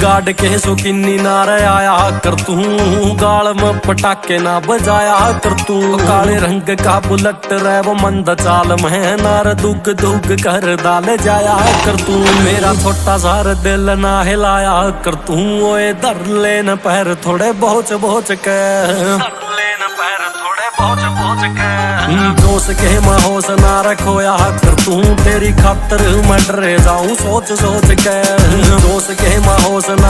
गाड़ के शौकीनी ना आया कर तू, गाल में पटाखे ना बजाया कर तू। काले रंग का बुलेट रे वो मंद चाल में, नार दुग दुग कर डाल जाया कर तू। मेरा छोटा सार दिल ना हिलाया कर तू, ओए धर लेन पैर थोड़े बोझ बोझ के, जोश के महोश ना रखोया कर तू, तेरी खातर मैं डरे जाऊं सोच सोच के। जोश के महोश ना